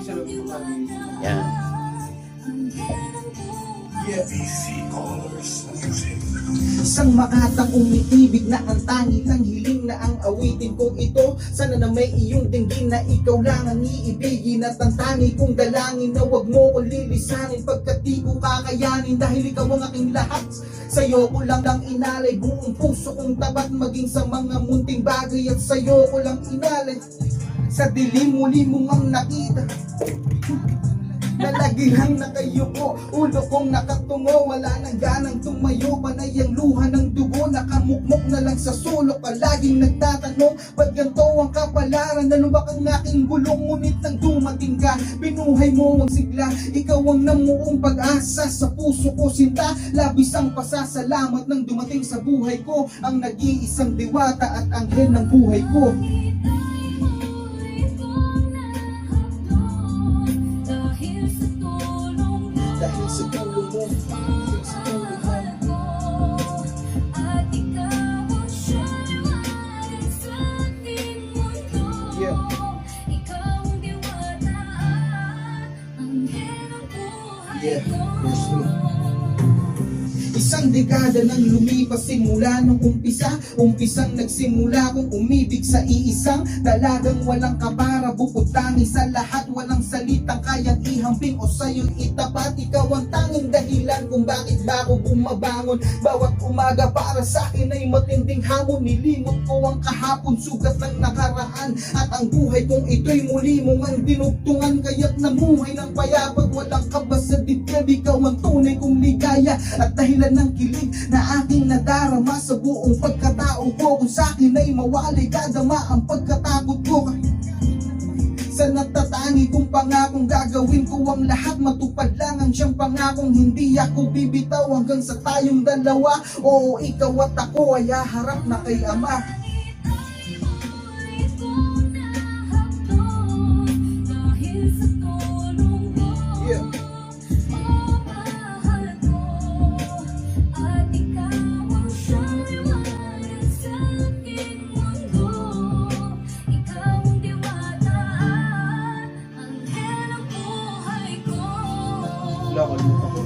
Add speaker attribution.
Speaker 1: Yan.
Speaker 2: Isang makatang umiibig na ang tangi ng hiling na ang awitin kong ito. Sana na may iyong dinggin na ikaw lang ang iibigin at ang tangi kong dalangin na wag mo ko lilisanin pagkat di ko kakayanin dahil ikaw ang aking lahat. Sa'yo ko lang inalay buong puso kong tapat maging sa mga munting bagay at sa'yo ko lang inalay. Sa dilim muli mong ang nakita nalagihan na kayo ko, ulo kong nakatungo, wala nang ganang tumayo, panay ang luha ng dugo, nakamukmok na lang sa sulok, palaging nagtatanong, ba't ganito ang kapalaran, nalubak ang aking gulong, ngunit nang dumating ka, binuhay mo ang sigla, ikaw ang namuong pag-asa, sa puso ko sinta, labis ang pasasalamat nang dumating sa buhay ko, ang nag-iisang diwata at anghel ng buhay ko. Dahil sa tulong mo, dahil sa tulong mo,
Speaker 3: at ikaw ang siya'y sa ating mundo. Ikaw ang diwata, anghel ng buhay ko.
Speaker 2: Verse 2. Isang dekada nang lumipas simula nung umpisang nagsimula kong umibig sa iisang dalagang walang kabara, bukod tangi sa lahat, walang salitang kayang ihambing o sa'yo'y itapat. Ikaw ang tanging dahilan kung bakit ba ako bumabangon bawat umaga, para sa akin ay matinding hamon. Nilimot ko ang kahapon, sugat ng nakaraan, at ang buhay kong ito'y muli mong ang dinugtungan, kaya't namuhay ng payapat, walang kaba sa dibdib. Ikaw ang tunay kong ligaya at dahilan ng kilig na aking nadarama sa buong pagkatao ko. Kung sa'kin ay mawalay, kadama ang pagkatakot ko. Sa natatangi kong pangakong gagawin ko ang lahat, matupad lang ang siyang pangakong hindi ako bibitaw hanggang sa tayong dalawa. Oo, ikaw at ako ay haharap na kay Ama. Wala ka lupa ko.